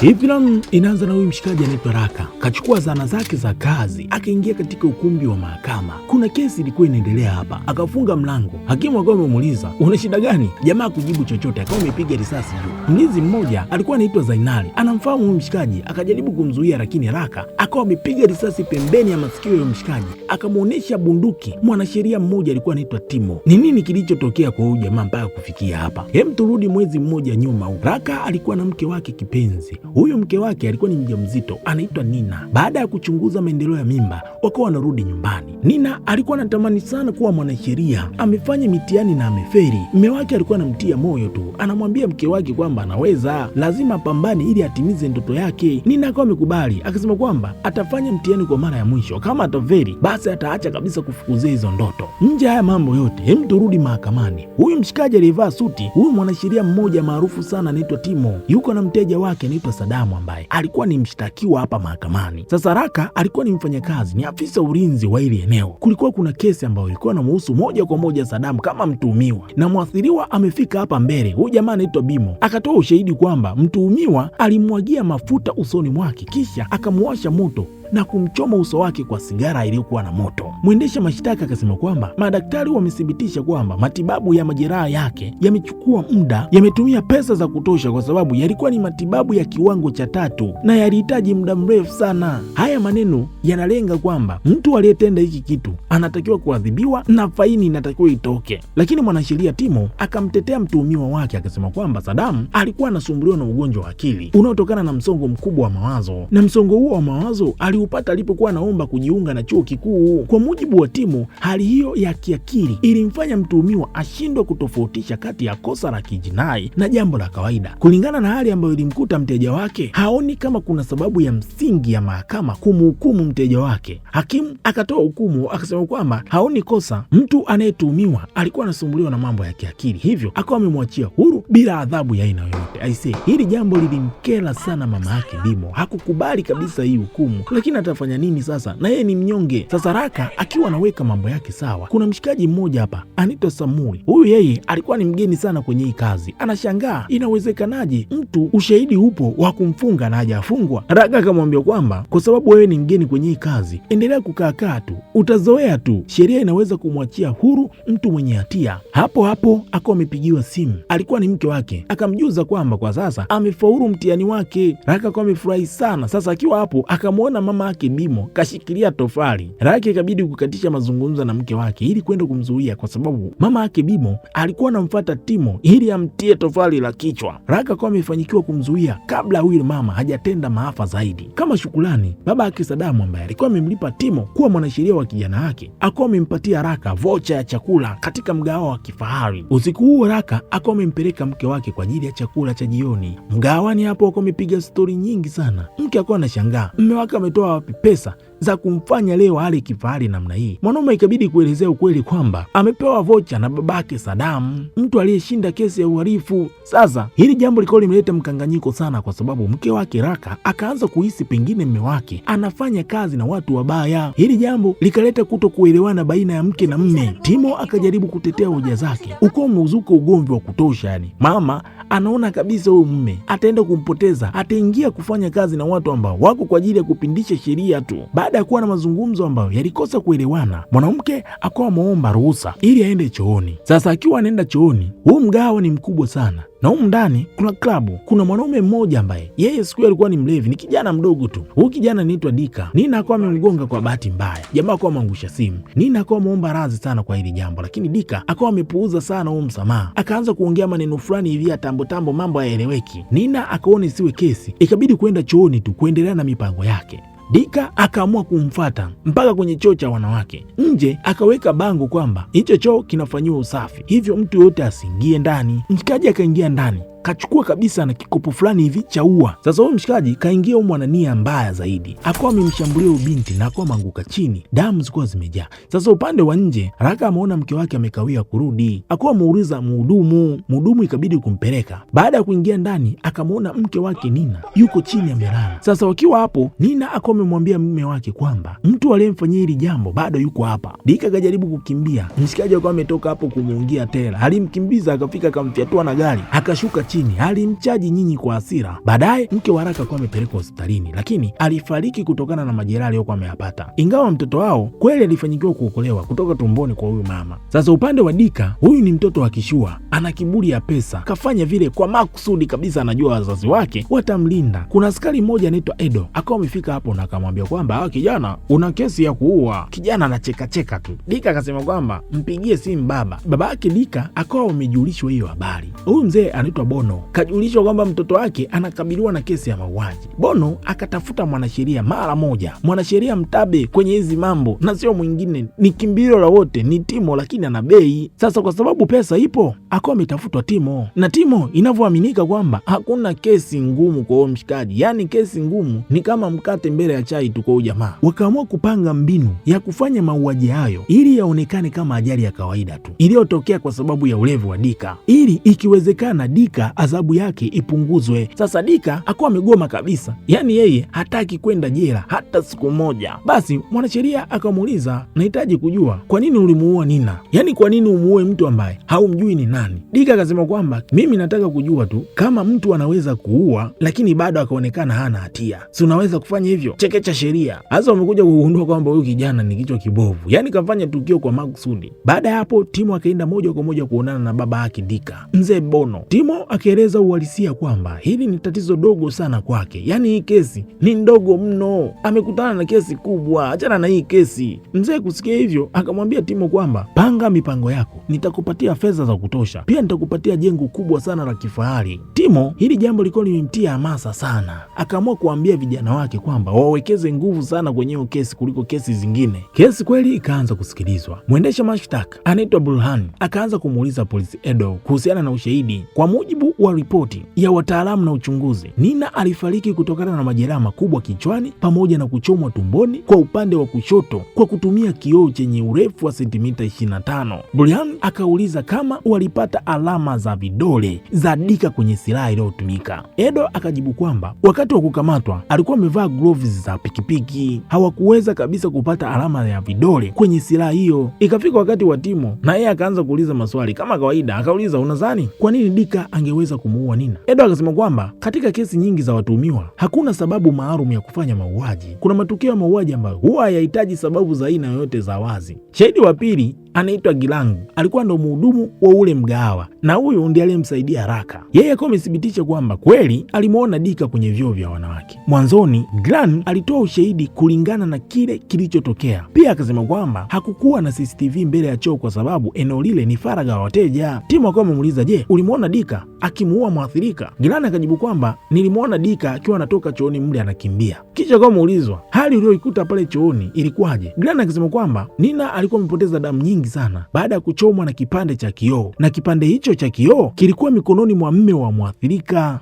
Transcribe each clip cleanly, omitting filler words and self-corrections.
Hii filamu inaanza na huyu mshikaji anaitwa Raka. Kachukua zana zake za kazi, akaingia katika ukumbi wa mahakama. Kuna kesi ilikuwa inaendelea hapa. Akafunga mlango. Hakimu akawa amemuuliza, "Una shida gani?" Jamaa kujibu chochote, akawa amepiga risasi juu. Mlinzi mmoja alikuwa anaitwa Zainali. Anamfahamu huyu mshikaji, akajaribu kumzuia lakini Raka akawa amepiga risasi pembeni ya masikio ya mshikaji. Akamuonesha bunduki. Mwanasheria mmoja alikuwa anaitwa Timo. Ni nini kilichotokea kwa huyu jamaa mpaka kufikia hapa? Hem, turudi mwezi mmoja nyuma. Raka alikuwa na mke wake kipenzi. Huyu mke wake alikuwa ni mjamzito, anaitwa Nina. Baada ya kuchunguza maendeleo ya mimba, wakawa wanarudi nyumbani. Nina alikuwa anatamani sana kuwa mwanasheria, amefanya mitihani na ameferi. Mume wake alikuwa anamtia moyo tu, anamwambia mke wake kwamba anaweza, lazima apambane ili atimize ndoto yake. Nina akawa amekubali, akasema kwamba atafanya mtihani kwa mara ya mwisho, kama ataferi basi ataacha kabisa kufukuzia hizo ndoto. Nje haya mambo yote, hem, turudi mahakamani. Huyu mshikaji aliyevaa suti, huyu mwanasheria mmoja maarufu sana anaitwa Timo, yuko na mteja wake anaitwa Sadamu ambaye alikuwa ni mshtakiwa hapa mahakamani. Sasa Raka alikuwa ni mfanyakazi, ni afisa ulinzi wa hili eneo. Kulikuwa kuna kesi ambayo ilikuwa inamhusu moja kwa moja Sadamu kama mtuhumiwa, na mwathiriwa amefika hapa mbele. Huyu jamaa anaitwa Bimo akatoa ushahidi kwamba mtuhumiwa alimwagia mafuta usoni mwake kisha akamuwasha moto na kumchoma uso wake kwa sigara iliyokuwa na moto. Mwendesha mashtaka akasema kwamba madaktari wamethibitisha kwamba matibabu ya majeraha yake yamechukua muda, yametumia pesa za kutosha kwa sababu yalikuwa ni matibabu ya kiwango cha 3 na yalihitaji muda mrefu sana. Haya maneno yanalenga kwamba mtu aliyetenda hiki kitu anatakiwa kuadhibiwa na faini inatakiwa itoke. Lakini mwanasheria Timo akamtetea mtuhumiwa wake akasema kwamba Sadamu alikuwa anasumbuliwa na ugonjwa wa akili unaotokana na msongo mkubwa wa mawazo, na msongo huo wa mawazo upata alipokuwa anaomba kujiunga na chuo kikuu. Kwa mujibu wa Timo, hali hiyo ya kiakili ilimfanya mtuhumiwa ashindwe kutofautisha kati ya kosa la kijinai na jambo la kawaida. Kulingana na hali ambayo ilimkuta mteja wake, haoni kama kuna sababu ya msingi ya mahakama kumhukumu mteja wake. Hakimu akatoa hukumu akasema kwamba haoni kosa, mtu anayetuhumiwa alikuwa anasumbuliwa na mambo ya kiakili, hivyo akawa amemwachia huru bila adhabu ya aina yoyote. Aisee, hili jambo lilimkera sana mama yake Bimo, hakukubali kabisa hii hukumu, lakini atafanya nini sasa? Na yeye ni mnyonge. Sasa Raka akiwa anaweka mambo yake sawa, kuna mshikaji mmoja hapa anaitwa Samuri. Huyu yeye alikuwa ni mgeni sana kwenye hii kazi, anashangaa inawezekanaje mtu ushahidi upo wa kumfunga na hajafungwa. Raka akamwambia kwamba kwa sababu wewe ni mgeni kwenye hii kazi, endelea kukaakaa tu, utazoea tu, sheria inaweza kumwachia huru mtu mwenye hatia. Hapo hapo akawa amepigiwa simu, alikuwa ni mke wake, akamjuza kwamba kwa sasa amefaulu mtihani wake. Raka akawa amefurahi sana. Sasa akiwa hapo akamwona mama yake Bimo kashikilia tofali. Raka ikabidi kukatisha mazungumzo na mke wake ili kwenda kumzuia, kwa sababu mama yake Bimo alikuwa anamfuata Timo ili amtie tofali la kichwa. Raka akawa amefanyikiwa kumzuia kabla huyu mama hajatenda maafa zaidi. Kama shukrani, baba yake Sadamu ambaye alikuwa amemlipa Timo kuwa mwanasheria wa kijana wake akawa amempatia Raka vocha ya chakula katika mgahawa wa kifahari. Usiku huo Raka akawa amempeleka mke wake kwa ajili ya chakula cha jioni. Mgahawani hapo akawa amepiga stori nyingi sana. Mke akawa anashangaa mume wake ametoa wapi pesa za kumfanya leo ale kifahari namna hii. Mwanaume ikabidi kuelezea ukweli kwamba amepewa vocha na babake Sadamu, mtu aliyeshinda kesi ya uhalifu. Sasa hili jambo likawa limeleta mkanganyiko sana, kwa sababu mke wake Raka akaanza kuhisi pengine mume wake anafanya kazi na watu wabaya. Hili jambo likaleta kutokuelewana baina ya mke na mme. Timo akajaribu kutetea hoja zake, uko umezuka ugomvi wa kutosha. Yani mama anaona kabisa huyu mume ataenda kumpoteza, ataingia kufanya kazi na watu ambao wako kwa ajili ya kupindisha sheria tu. Baada ya kuwa na mazungumzo ambayo yalikosa kuelewana, mwanamke akawa ameomba ruhusa ili aende chooni. Sasa akiwa anaenda chooni, huu mgahawa ni mkubwa sana na humu ndani kuna klabu. Kuna mwanaume mmoja ambaye yeye siku alikuwa ni mlevi, ni kijana mdogo tu. Huyu kijana anaitwa Dika. Nina akawa amemgonga kwa bahati mbaya, jamaa akawa ameangusha simu. Nina akawa ameomba radhi sana kwa hili jambo, lakini Dika akawa amepuuza sana huo msamaha, akaanza kuongea maneno fulani hivi ya tambo, mambo hayaeleweki. Nina akaona isiwe kesi, ikabidi kwenda chooni tu kuendelea na mipango yake. Dika akaamua kumfuata mpaka kwenye choo cha wanawake. Nje akaweka bango kwamba hicho choo kinafanyiwa usafi, hivyo mtu yoyote asiingie ndani. Mshikaji akaingia ndani kachukua kabisa na kikopo fulani hivi cha ua. Sasa huyo mshikaji kaingia huko na nia mbaya zaidi, akawa amemshambulia huyo binti na akawa manguka chini, damu zilikuwa zimejaa. Sasa upande wa nje Raka ameona mke wake amekawia kurudi, akawa muuliza mhudumu ikabidi kumpeleka. Baada ya kuingia ndani akamwona mke wake Nina yuko chini amelala. Sasa wakiwa hapo, Nina akawa amemwambia mume wake kwamba mtu aliyemfanyia hili jambo bado yuko hapa. Dika akajaribu kukimbia, mshikaji akawa ametoka hapo kumuungia tela, alimkimbiza akafika akamfyatua na gari akashuka chini, alimchaji nyinyi kwa hasira. Baadaye mke wa Raka akawa amepelekwa hospitalini, lakini alifariki kutokana na majeraha aliyokuwa ameyapata, ingawa mtoto wao kweli alifanyikiwa kuokolewa kutoka tumboni kwa huyu mama. Sasa upande wa Dika, huyu ni mtoto wa kishua, ana kiburi ya pesa, kafanya vile kwa makusudi kabisa, anajua wazazi wake watamlinda. Kuna askari mmoja anaitwa Edo akawa amefika hapo na akamwambia kwamba kijana, una kesi ya kuua. Kijana anacheka tu. Dika akasema kwamba mpigie simu baba yake. Dika akawa amejulishwa hiyo habari. Huyu mzee anaitwa Bono kajulishwa kwamba mtoto wake anakabiliwa na kesi ya mauaji. Bono akatafuta mwanasheria mara moja, mwanasheria mtabe kwenye hizi mambo, na sio mwingine, ni kimbilio la wote, ni Timo, lakini ana bei. Sasa kwa sababu pesa ipo, akawa ametafutwa Timo, na Timo inavyoaminika kwamba hakuna kesi ngumu kwa huyo mshikaji, yani kesi ngumu ni kama mkate mbele ya chai tu kwa huyo jamaa. Wakaamua kupanga mbinu ya kufanya mauaji hayo ili yaonekane kama ajali ya kawaida tu iliyotokea kwa sababu ya ulevi wa Dika, ili ikiwezekana Dika adhabu yake ipunguzwe. Sasa Dika akawa amegoma kabisa, yani yeye hataki kwenda jela hata siku moja. Basi mwanasheria akamuuliza, nahitaji kujua kwa nini ulimuua Nina, yani kwa nini umuue mtu ambaye haumjui ni nani? Dika akasema kwamba mimi nataka kujua tu kama mtu anaweza kuua lakini bado akaonekana hana hatia, si unaweza kufanya hivyo? Chekecha sheria. Hasa wamekuja kugundua kwamba huyu kijana ni kichwa kibovu, yani kafanya tukio kwa makusudi. Baada ya hapo, Timo akaenda moja kwa moja kuonana na baba yake Dika, mzee Bono. Timo akaeleza uhalisia kwamba hili ni tatizo dogo sana kwake, yani hii kesi ni ndogo mno, amekutana na kesi kubwa, achana na hii kesi. Mzee kusikia hivyo akamwambia Timo kwamba panga mipango yako, nitakupatia fedha za kutosha, pia nitakupatia jengo kubwa sana la kifahari. Timo hili jambo liko limemtia hamasa sana, akaamua kuambia vijana wake kwamba wawekeze nguvu sana kwenye hiyo kesi kuliko kesi zingine. Kesi kweli ikaanza kusikilizwa. Mwendesha mashtaka anaitwa Burhan akaanza kumuuliza polisi Edo kuhusiana na ushahidi. Kwa mujibu wa ripoti ya wataalamu na uchunguzi, Nina alifariki kutokana na majeraha makubwa kichwani pamoja na kuchomwa tumboni kwa upande wa kushoto kwa kutumia kioo chenye urefu wa sentimita 25. Burhan akauliza kama walipata alama za vidole za Dika kwenye silaha iliyotumika. Edo akajibu kwamba wakati wa kukamatwa alikuwa amevaa gloves za pikipiki, hawakuweza kabisa kupata alama ya vidole kwenye silaha hiyo. Ikafika wakati wa Timo na yeye akaanza kuuliza maswali kama kawaida, akauliza unadhani kwa nini Dika angeweza kumuua Nina? Edo akasema kwamba katika kesi nyingi za watuhumiwa hakuna sababu maalum ya kufanya mauaji. Kuna matukio ya mauaji ambayo huwa hayahitaji sababu za aina yoyote za wazi. Shahidi wa pili anaitwa Gilang, alikuwa ndo mhudumu wa ule mgahawa na huyu ndiye aliyemsaidia Raka. Yeye akawa amethibitisha kwamba kweli alimuona Dika kwenye vyoo vya wanawake. Mwanzoni Gilang alitoa ushahidi kulingana na kile kilichotokea. Pia akasema kwamba hakukuwa na CCTV mbele ya choo kwa sababu eneo lile ni faragha wa wateja. Timo akawa amemuuliza, je, ulimuona Dika akimuua mwathirika? Gilang akajibu kwamba nilimuona Dika akiwa anatoka chooni mle anakimbia. Kisha akawa ameulizwa hali uliyoikuta pale chooni ilikuwaje? Gilang akasema kwamba Nina alikuwa amepoteza damu nyingi sana baada ya kuchomwa na kipande cha kioo, na kipande hicho cha kioo kilikuwa mikononi mwa mme wa mwathirika.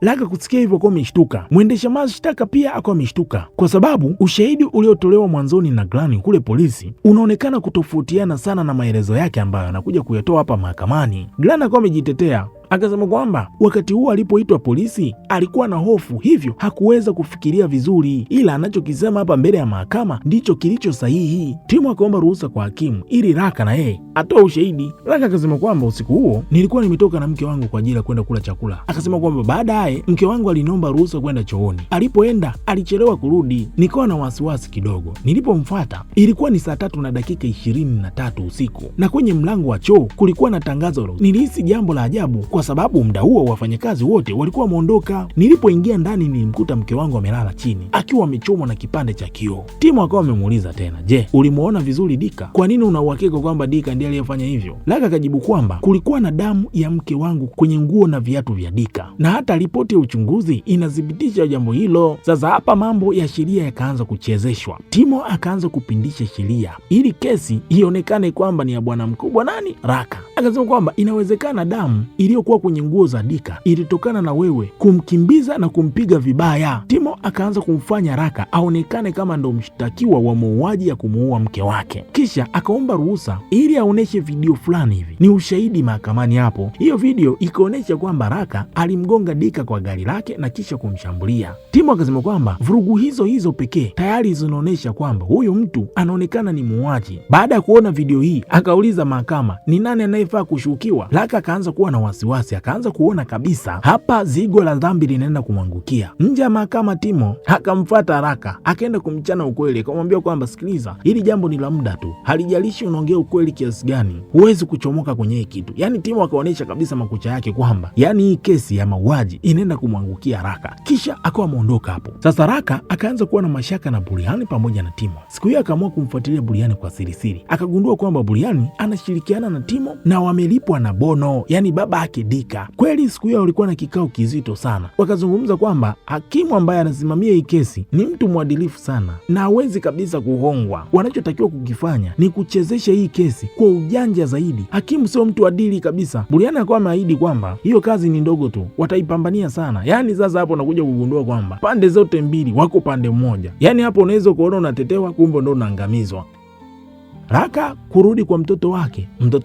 Raka kusikia hivyo kwa ameshtuka. Mwendesha mashtaka pia akawa ameshtuka kwa sababu ushahidi uliotolewa mwanzoni na Gilang kule polisi unaonekana kutofautiana sana na maelezo yake ambayo anakuja kuyatoa hapa mahakamani. Gilang akawa amejitetea akasema kwamba wakati huo alipoitwa polisi alikuwa na hofu, hivyo hakuweza kufikiria vizuri, ila anachokisema hapa mbele ya mahakama ndicho kilicho sahihi. Timo akaomba ruhusa kwa hakimu ili Raka na yeye atoa ushahidi. Raka akasema kwamba usiku huo nilikuwa nimetoka na mke wangu kwa ajili ya kwenda kula chakula. Akasema kwamba baadaye mke wangu aliniomba ruhusa kwenda chooni. Alipoenda alichelewa kurudi, nikawa na wasiwasi kidogo. Nilipomfuata ilikuwa ni saa 3:23 usiku, na kwenye mlango wa choo kulikuwa na tangazo. Nilihisi jambo la ajabu kwa sababu muda huo wafanyakazi wote walikuwa wameondoka. Nilipoingia ndani nilimkuta mke wangu amelala chini akiwa amechomwa na kipande cha kioo. Timo akawa amemuuliza tena, je, ulimuona vizuri Dika? Kwa nini una uhakika kwamba Dika ndiye aliyefanya hivyo? Raka akajibu kwamba kulikuwa na damu ya mke wangu kwenye nguo na viatu vya Dika, na hata ripoti ya uchunguzi inathibitisha jambo hilo. Sasa hapa mambo ya sheria yakaanza kuchezeshwa. Timo akaanza kupindisha sheria ili kesi ionekane kwamba ni ya bwana mkubwa nani? Raka. akasema kwamba inawezekana damu iliyokuwa kwenye nguo za Dika ilitokana na wewe kumkimbiza na kumpiga vibaya. Timo akaanza kumfanya Raka aonekane kama ndo mshtakiwa wa mauaji ya kumuua mke wake, kisha akaomba ruhusa ili aoneshe video fulani hivi ni ushahidi mahakamani. Hapo hiyo video ikaonyesha kwamba Raka alimgonga Dika kwa gari lake na kisha kumshambulia. Timo akasema kwamba vurugu hizo pekee tayari zinaonyesha kwamba huyu mtu anaonekana ni muuaji. Baada ya kuona video hii akauliza mahakama ni nani anayefaa kushukiwa. Raka akaanza kuwa na wasiwasi, akaanza kuona kabisa hapa zigo la dhambi linaenda kumwangukia. Nje ya mahakama Timo akamfuata Raka akaenda kumchana ukweli, akamwambia kwamba sikiliza, hili jambo ni la muda tu, halijalishi unaongea ukweli kiasi gani, huwezi kuchomoka kwenye hii kitu. Yani Timo akaonyesha kabisa makucha yake kwamba yani hii kesi ya mauaji inaenda kumwangukia Raka, kisha akawa ameondoka hapo. Sasa Raka akaanza kuwa na mashaka na Buriani pamoja na Timo. Siku hiyo akaamua kumfuatilia Buriani kwa sirisiri, akagundua kwamba Buriani anashirikiana na Timo na wamelipwa na Bono, yani baba yake Dika. Kweli siku hiyo walikuwa na kikao kizito sana, wakazungumza kwamba hakimu ambaye anasimamia hii kesi ni mtu mwadilifu sana na hawezi kabisa kuhongwa. Wanachotakiwa kukifanya ni kuchezesha hii kesi kwa ujanja zaidi. Hakimu sio mtu adili kabisa. Buriani akawa ameahidi kwamba hiyo kazi ni ndogo tu, wataipambania sana. Yani sasa hapo unakuja kugundua kwamba pande zote mbili wako pande mmoja. Yani hapo unaweza kuona unatetewa, kumbe ndo unaangamizwa. Raka kurudi kwa mtoto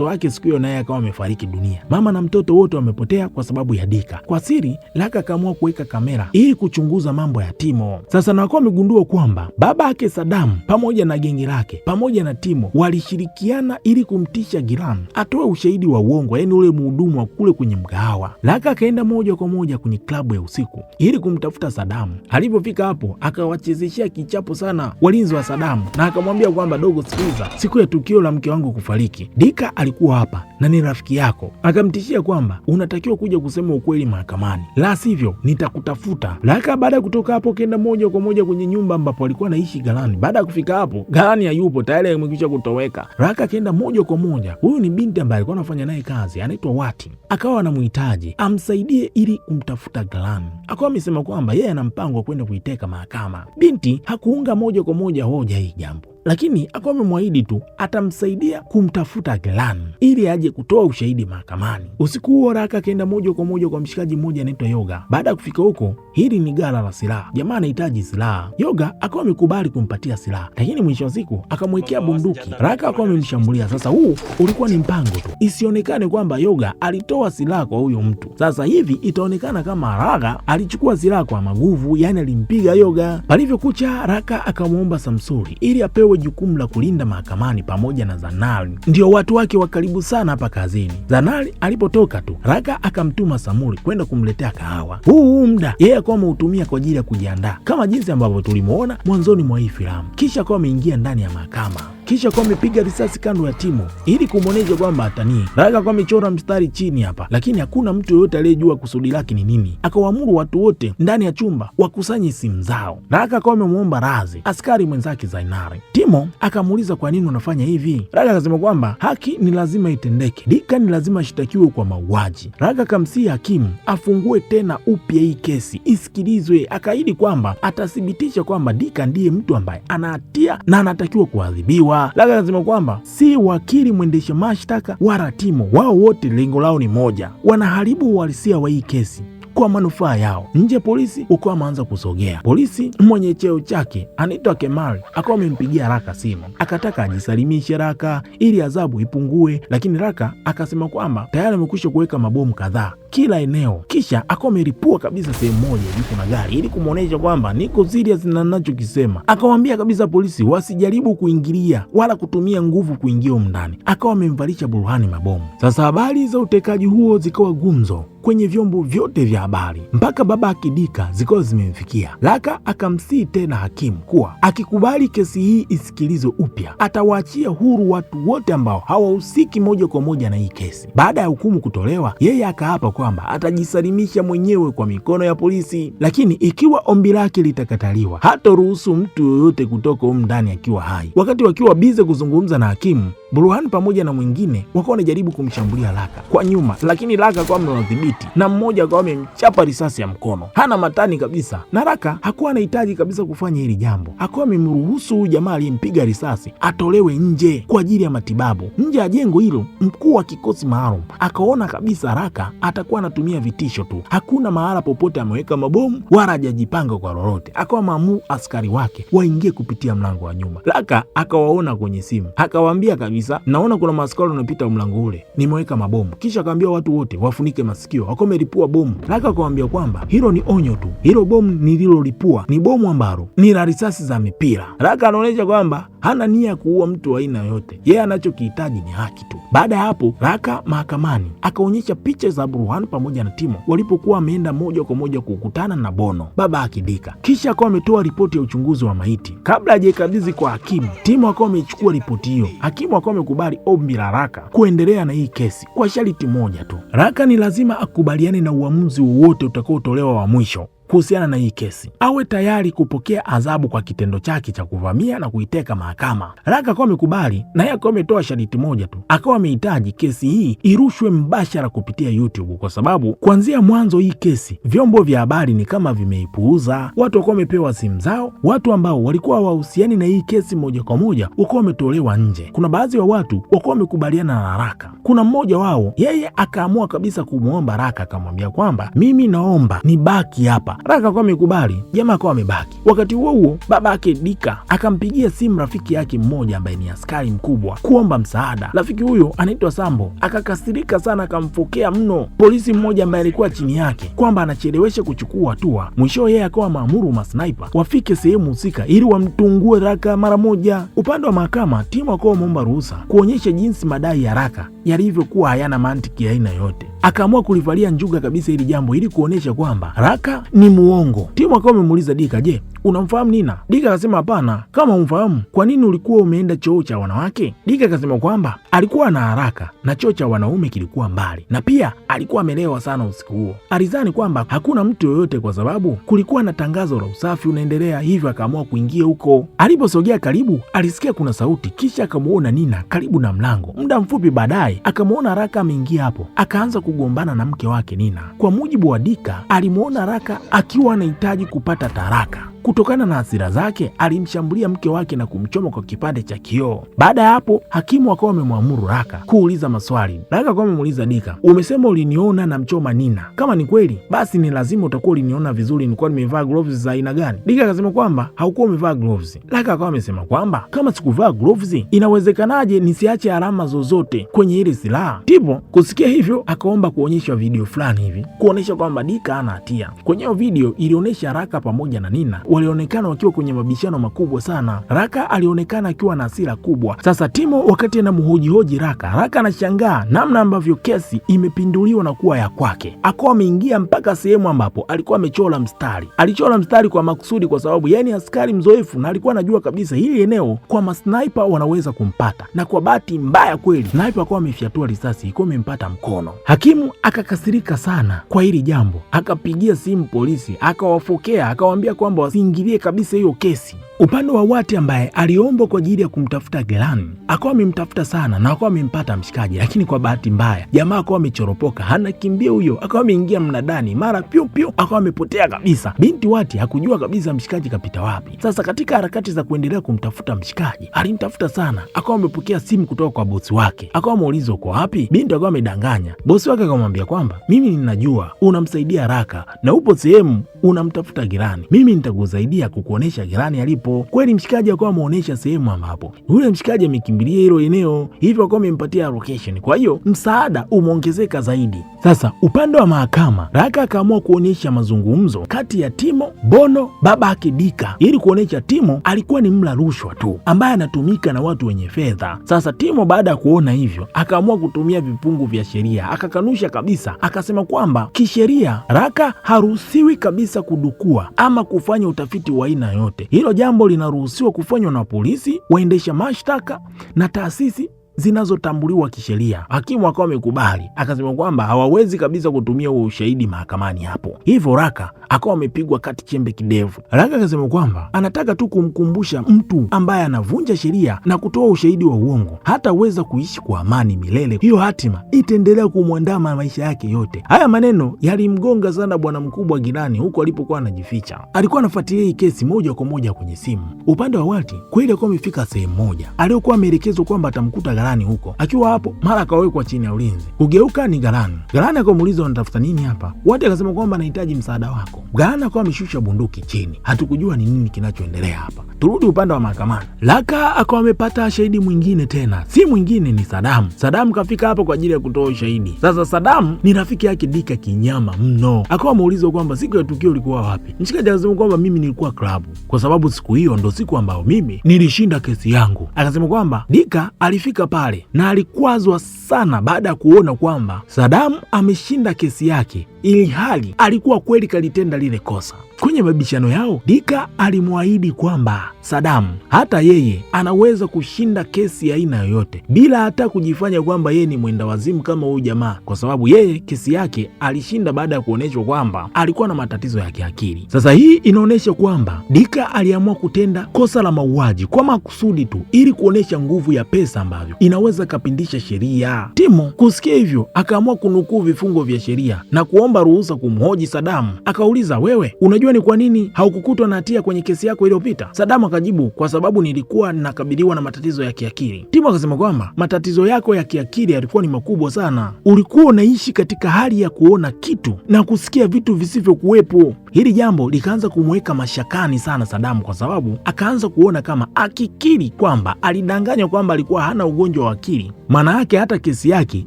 wake siku hiyo naye akawa amefariki dunia. Mama na mtoto wote wamepotea kwa sababu ya Dika. Kwa siri Raka akaamua kuweka kamera ili kuchunguza mambo ya Timo. Sasa na wakawa wamegundua kwamba baba yake Sadamu pamoja na gengi lake pamoja na Timo walishirikiana ili kumtisha Giran atoe ushahidi wa uongo, yani ule mhudumu wa kule kwenye mgahawa. Raka akaenda moja kwa moja kwenye klabu ya usiku ili kumtafuta Sadamu. Alipofika hapo akawachezeshea kichapo sana walinzi wa Sadamu na akamwambia kwamba dogo, sikiliza, siku ya tukio la mke wangu kufariki Dika alikuwa hapa na ni rafiki yako. Akamtishia kwamba unatakiwa kuja kusema ukweli mahakamani, la sivyo nitakutafuta. Raka baada ya kutoka hapo kenda moja kwa moja kwenye nyumba ambapo alikuwa anaishi Galani. Baada ya kufika hapo, Galani hayupo, tayari amekwisha kutoweka. Raka kenda moja kwa moja, huyu ni binti ambaye alikuwa anafanya naye kazi, anaitwa Wati, akawa anamhitaji amsaidie ili kumtafuta Galani. Akawa amesema kwamba yeye ana mpango wa kwenda kuiteka mahakama. Binti hakuunga moja kwa moja hoja hii jambo, lakini akawa amemwahidi tu atamsaidia kumtafuta Galani ili aje kutoa ushahidi mahakamani. Usiku huo Raka akaenda moja kwa moja kwa mshikaji mmoja anaitwa Yoga. Baada ya kufika huko, hili ni ghala la silaha, jamaa anahitaji silaha. Yoga akawa amekubali kumpatia silaha, lakini mwisho wa siku akamwekea bunduki. Raka akawa amemshambulia. Sasa huu ulikuwa ni mpango tu, isionekane kwamba Yoga alitoa silaha kwa huyo mtu. Sasa hivi itaonekana kama Raka alichukua silaha kwa maguvu, yani alimpiga Yoga. Palivyokucha, Raka akamwomba Samsuri ili apewe jukumu la kulinda mahakamani pamoja na Zanari, ndio watu wake wa karibu sana hapa kazini. Zanari alipotoka tu, Raka akamtuma Samuri kwenda kumletea kahawa. Huu muda yeye akawa ameutumia kwa ajili ya kujiandaa kama jinsi ambavyo tulimuona mwanzoni mwa hii filamu. Kisha akawa ameingia ndani ya mahakama, kisha akawa amepiga risasi kando ya Timo ili kumwonyesha kwamba atanii. Raka akawa amechora mstari chini hapa, lakini hakuna mtu yoyote aliyejua kusudi lake ni nini. Akawaamuru watu wote ndani ya chumba wakusanye simu zao. Raka akawa amemwomba radhi askari mwenzake Zainari. Timo akamuuliza kwa nini unafanya hivi. Raka akasema kwamba haki ni lazima itendeke, Dika ni lazima ashtakiwe kwa mauaji. Raka akamsihi hakimu afungue tena upya hii kesi isikilizwe. Akaahidi kwamba atathibitisha kwamba Dika ndiye mtu ambaye ana hatia na anatakiwa kuadhibiwa. Raka akasema kwamba si wakili mwendesha mashtaka wala Timo, wao wote lengo lao ni moja, wanaharibu uhalisia wa hii kesi kwa manufaa yao. Nje polisi ukawa ameanza kusogea. Polisi mwenye cheo chake anaitwa Kemari akawa amempigia Raka simu, akataka ajisalimishe Raka ili adhabu ipungue, lakini Raka akasema kwamba tayari amekwisha kuweka mabomu kadhaa kila eneo, kisha akawa ameripua kabisa sehemu moja ilipo na gari ili kumwonyesha kwamba niko serious na ninachokisema. Akawaambia kabisa polisi wasijaribu kuingilia wala kutumia nguvu kuingia ndani. Akawa amemvalisha Burhani mabomu. Sasa habari za utekaji huo zikawa gumzo kwenye vyombo vyote vya habari mpaka baba akidika zikawa zimemfikia. Raka akamsihi tena hakimu kuwa akikubali kesi hii isikilizwe upya atawaachia huru watu wote ambao hawahusiki moja kwa moja na hii kesi. Baada ya hukumu kutolewa, yeye akaapa kwamba atajisalimisha mwenyewe kwa mikono ya polisi, lakini ikiwa ombi lake litakataliwa, hataruhusu mtu yoyote kutoka humu ndani akiwa hai. Wakati wakiwa bize kuzungumza na hakimu, Burhan pamoja na mwingine wakawa wanajaribu kumshambulia Raka kwa nyuma, lakini Raka akawa amewadhibiti na mmoja akawa amemchapa risasi ya mkono. Hana matani kabisa, na Raka hakuwa anahitaji kabisa kufanya hili jambo. Akawa amemruhusu huyu jamaa aliyempiga risasi atolewe nje kwa ajili ya matibabu. Nje ya jengo hilo, mkuu wa kikosi maalum akaona kabisa Raka atakuwa anatumia vitisho tu, hakuna mahala popote ameweka mabomu wala hajajipanga kwa lolote. Akawa maamuru askari wake waingie kupitia mlango wa nyuma. Raka akawaona kwenye simu, akawaambia kabisa, naona kuna maaskari wanapita mlango ule, nimeweka mabomu. Kisha akaambia watu wote wafunike masikio, wakomelipua bomu. Raka akawaambia kwamba hilo ni onyo tu, hilo bomu nililolipua ni bomu ambalo ni la risasi za mipira. Raka anaonyesha kwamba hana nia ya kuua mtu wa aina yoyote, yeye anachokihitaji ni haki tu. Baada ya hapo, Raka mahakamani akaonyesha picha za Burhan pamoja na Timo walipokuwa wameenda moja kwa moja kukutana na Bono, baba akidika. Kisha akawa ametoa ripoti ya uchunguzi wa maiti. Kabla hajaikabidhi kwa hakimu, Timo akawa amechukua ripoti hiyo. Hakimu akawa amekubali ombi la Raka kuendelea na hii kesi kwa sharti moja tu. Raka ni lazima akubaliane na uamuzi wowote utakaotolewa wa mwisho kuhusiana na hii kesi, awe tayari kupokea adhabu kwa kitendo chake cha kuvamia na kuiteka mahakama. Raka akawa amekubali, na yeye akawa ametoa sharti moja tu, akawa amehitaji kesi hii irushwe mbashara kupitia YouTube, kwa sababu kuanzia mwanzo hii kesi vyombo vya habari ni kama vimeipuuza. Watu wakawa wamepewa simu zao, watu ambao walikuwa wahusiani na hii kesi moja kwa moja wakawa wametolewa nje. Kuna baadhi ya watu wakawa wamekubaliana na Raka. Kuna mmoja wao yeye akaamua kabisa kumwomba Raka, akamwambia kwamba mimi naomba nibaki hapa. Raka akawa amekubali, jamaa akawa amebaki. Wakati huo huo, baba yake Dika akampigia simu rafiki yake mmoja ambaye ni askari mkubwa kuomba msaada. Rafiki huyo anaitwa Sambo, akakasirika sana, akamfokea mno polisi mmoja ambaye alikuwa chini yake kwamba anachelewesha kuchukua hatua. Mwisho yeye akawa maamuru masniper wafike sehemu husika ili wamtungue Raka mara moja. Upande wa mahakama, Timo akawa ameomba ruhusa kuonyesha jinsi madai ya Raka yalivyokuwa hayana mantiki ya aina yote. Akaamua kulivalia njuga kabisa hili jambo ili kuonesha kwamba Raka ni muongo. Timo akawa amemuuliza Dika, je, unamfahamu Nina? Dika akasema hapana. Kama umfahamu, kwa nini ulikuwa umeenda choo cha wanawake? Dika akasema kwamba alikuwa na haraka na choo cha wanaume kilikuwa mbali, na pia alikuwa amelewa sana usiku huo. Alizani kwamba hakuna mtu yoyote kwa sababu kulikuwa na tangazo la usafi unaendelea, hivyo akaamua kuingia huko. Aliposogea karibu, alisikia kuna sauti, kisha akamuona Nina karibu na mlango. Muda mfupi baadaye akamuona Raka ameingia hapo, akaanza kugombana na mke wake Nina. Kwa mujibu wa Dika, alimuona Raka akiwa anahitaji kupata taraka. Kutokana na hasira zake alimshambulia mke wake na kumchoma kwa kipande cha kioo. Baada ya hapo, hakimu akawa amemwamuru Raka kuuliza maswali. Raka akawa amemuuliza Dika, umesema uliniona na mchoma Nina, kama ni kweli basi ni lazima utakuwa uliniona vizuri, nilikuwa nimevaa gloves za aina gani? Dika akasema kwamba haukuwa umevaa gloves. Raka akawa amesema kwamba kama sikuvaa gloves inawezekanaje nisiache alama zozote kwenye ile silaha? Timo kusikia hivyo akaomba kuonyeshwa video fulani hivi kuonesha kwamba Dika hana hatia. Kwenye video ilionyesha Raka pamoja na Nina walionekana wakiwa kwenye mabishano makubwa sana. Raka alionekana akiwa na hasira kubwa. Sasa Timo wakati anamhojihoji Raka anashangaa namna ambavyo kesi imepinduliwa na kuwa ya kwake. Akawa ameingia mpaka sehemu ambapo alikuwa amechora mstari. Alichora mstari kwa makusudi kwa sababu yeye ni askari mzoefu na alikuwa anajua kabisa hili eneo kwa masniper wanaweza kumpata. Na kwa bahati mbaya kweli, sniper akawa amefyatua risasi iko imempata mkono. Hakimu akakasirika sana kwa hili jambo. Akapigia simu polisi, akawafokea, akawaambia kwamba ingilie kabisa hiyo kesi. Upande wa Wati ambaye aliomba kwa ajili ya kumtafuta Gelani akawa amemtafuta sana na akawa amempata mshikaji, lakini kwa bahati mbaya jamaa akawa amechoropoka, anakimbia huyo, akawa ameingia mnadani, mara piu piu akawa amepotea kabisa. Binti Wati hakujua kabisa mshikaji kapita wapi. Sasa katika harakati za kuendelea kumtafuta mshikaji, alimtafuta sana, akawa amepokea simu kutoka kwa bosi wake, akawa muuliza uko wapi. Binti akawa amedanganya. Bosi wake akamwambia kwamba mimi ninajua unamsaidia Raka na upo sehemu unamtafuta Gelani, mimi nitakusaidia kukuonesha Gelani alipo. Kweli mshikaji akawa ameonyesha sehemu ambapo yule mshikaji amekimbilia hilo eneo, hivyo akawa amempatia location. Kwa hiyo msaada umeongezeka zaidi. Sasa upande wa mahakama, Raka akaamua kuonyesha mazungumzo kati ya Timo, Bono, baba yake Dika, ili kuonyesha Timo alikuwa ni mla rushwa tu ambaye anatumika na watu wenye fedha. Sasa Timo baada ya kuona hivyo akaamua kutumia vifungu vya sheria, akakanusha kabisa, akasema kwamba kisheria Raka haruhusiwi kabisa kudukua ama kufanya utafiti wa aina yote. Hilo jambo linaruhusiwa kufanywa na polisi, waendesha mashtaka na taasisi zinazotambuliwa kisheria. Hakimu akawa amekubali, akasema kwamba hawawezi kabisa kutumia huo ushahidi mahakamani hapo. Hivyo Raka akawa amepigwa kati chembe kidevu. Raka akasema kwamba anataka tu kumkumbusha mtu ambaye anavunja sheria na kutoa ushahidi wa uongo hataweza kuishi kwa amani milele. Hiyo hatima itaendelea kumwandama maisha yake yote. Haya maneno yalimgonga sana bwana mkubwa Gilani huko alipokuwa anajificha. Alikuwa anafuatilia hii kesi moja kwa moja kwenye simu. Upande wa Walti kweli alikuwa amefika sehemu moja aliyokuwa ameelekezwa kwamba atamkuta Galani huko. Akiwa hapo, mara akawekwa chini ya ulinzi. Kugeuka ni Galani. Galani akamuuliza unatafuta nini hapa? Walti akasema kwamba anahitaji msaada wako. Galani akawa ameshusha bunduki chini. Hatukujua ni nini kinachoendelea hapa. Turudi upande wa mahakamani. Raka akawa amepata shahidi mwingine tena. Si mwingine ni Sadamu. Sadamu kafika hapo kwa ajili ya kutoa ushahidi. Sasa Sadamu ni rafiki yake Dika kinyama mno. Akawa ameulizwa kwamba siku ya tukio ulikuwa wapi? Mshikaji akasema kwamba mimi nilikuwa klabu, kwa sababu siku hiyo ndo siku ambayo mimi nilishinda kesi yangu. Akasema kwamba Dika alifika pale na alikwazwa sana baada ya kuona kwamba Sadamu ameshinda kesi yake ili hali alikuwa kweli kalitenda lile kosa. Kwenye mabishano yao, Dika alimwahidi kwamba Sadamu hata yeye anaweza kushinda kesi ya aina yoyote bila hata kujifanya kwamba yeye ni mwenda wazimu kama huyu jamaa, kwa sababu yeye kesi yake alishinda baada ya kuonyeshwa kwamba alikuwa na matatizo ya kiakili. Sasa hii inaonyesha kwamba Dika aliamua kutenda kosa la mauaji kwa makusudi tu ili kuonyesha nguvu ya pesa ambavyo inaweza kapindisha sheria. Timo kusikia hivyo akaamua kunukuu vifungo vya sheria na kuomba ruhusa kumhoji Sadamu. Akauliza, wewe unajua ni kwa nini haukukutwa na hatia kwenye kesi yako iliyopita? Sadamu akajibu, kwa sababu nilikuwa nakabiliwa na matatizo ya kiakili. Timo akasema kwamba matatizo yako ya kiakili yalikuwa ni makubwa sana. Ulikuwa unaishi katika hali ya kuona kitu na kusikia vitu visivyokuwepo. Hili jambo likaanza kumweka mashakani sana Sadamu, kwa sababu akaanza kuona kama akikiri kwamba alidanganywa kwamba alikuwa hana ugonjwa wa akili, maana yake hata kesi yake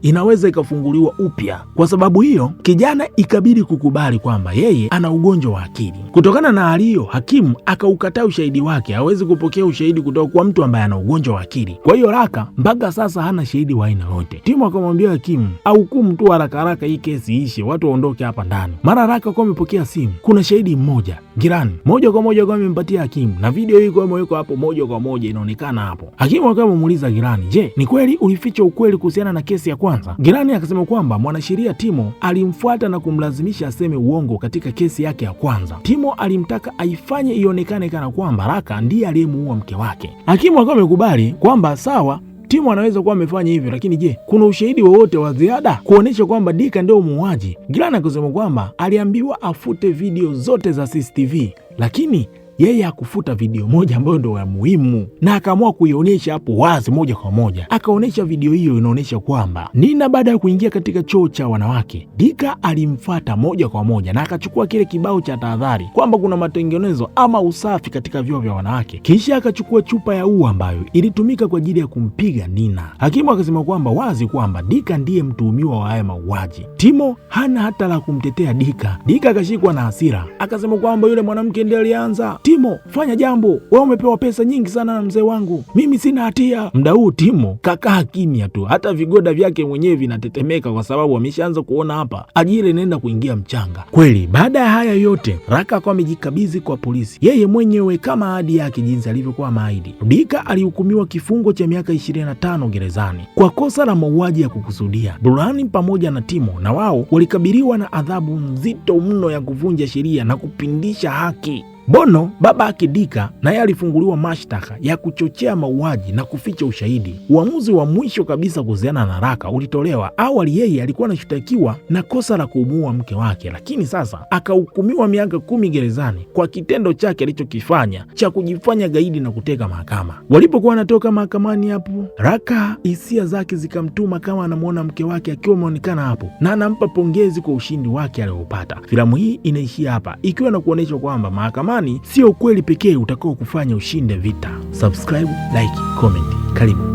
inaweza ikafunguliwa upya. Kwa sababu hiyo kijana ikabidi kukubali kwamba yeye ana ugonjwa wa akili. Kutokana na hali hiyo, hakimu akaukataa ushahidi wake, hawezi kupokea ushahidi kutoka kwa mtu ambaye ana ugonjwa wa akili. Kwa hiyo Raka mpaka sasa hana shahidi wa aina yote. Timo akamwambia hakimu ahukumu tu haraka haraka, hii kesi ishe, watu waondoke hapa ndani. Mara Raka kwa amepokea simu, kuna shahidi mmoja Gilani moja kwa moja kwa amempatia hakimu, na video hii kwa imewekwa hapo moja kwa moja inaonekana hapo. Hakimu akawa amemuuliza Gilani, je, ni kweli ulificha ukweli kuhusiana na kesi ya kwanza? Gilani akasema kwamba mwanasheria Timo alimfuata na kumlazimisha aseme uongo katika kesi yake ya kwanza. Timo alimtaka aifanye ionekane kana kwamba Raka ndiye aliyemuua mke wake. Hakimu akawa amekubali kwamba sawa, Timo anaweza kuwa amefanya hivyo, lakini je, kuna ushahidi wowote wa ziada kuonesha kwamba Dika ndio muuaji? Gilani akasema kwamba aliambiwa afute video zote za CCTV, lakini yeye hakufuta video moja ambayo ndio ya muhimu, na akaamua kuionyesha hapo wazi moja kwa moja. Akaonyesha video hiyo inaonyesha kwamba Nina baada ya kuingia katika choo cha wanawake, Dika alimfuata moja kwa moja na akachukua kile kibao cha tahadhari kwamba kuna matengenezo ama usafi katika vyoo vya wanawake, kisha akachukua chupa ya ua ambayo ilitumika kwa ajili ya kumpiga Nina. Hakimu akasema kwamba wazi kwamba Dika ndiye mtuhumiwa wa haya mauaji. Timo hana hata la kumtetea Dika. Dika akashikwa na hasira, akasema kwamba yule mwanamke ndiye alianza. Timo, fanya jambo, wewe umepewa pesa nyingi sana na mzee wangu, mimi sina hatia. Muda huu Timo kakaa kimya tu, hata vigoda vyake mwenyewe vinatetemeka kwa sababu ameshaanza kuona hapa ajira inaenda kuingia mchanga kweli. Baada ya haya yote, Raka akawa amejikabidhi kwa polisi yeye mwenyewe kama ahadi yake jinsi alivyokuwa maahidi. Dika alihukumiwa kifungo cha miaka 25 gerezani kwa kosa la mauaji ya kukusudia. Burhani pamoja na Timo na wao walikabiliwa na adhabu nzito mno ya kuvunja sheria na kupindisha haki. Bono baba yake Dika naye alifunguliwa mashtaka ya kuchochea mauaji na kuficha ushahidi. Uamuzi wa mwisho kabisa kuhusiana na Raka ulitolewa. Awali yeye alikuwa anashtakiwa na kosa la kumuua mke wake, lakini sasa akahukumiwa miaka 10 gerezani kwa kitendo chake alichokifanya cha kujifanya gaidi na kuteka mahakama. Walipokuwa wanatoka mahakamani hapo, Raka hisia zake zikamtuma kama anamwona mke wake akiwa ameonekana hapo na anampa pongezi kwa ushindi wake aliopata. Filamu hii inaishia hapa ikiwa na kuonyesha kwamba mahakama sio ukweli pekee utakao kufanya ushinde vita. Subscribe, like, comment. Karibu.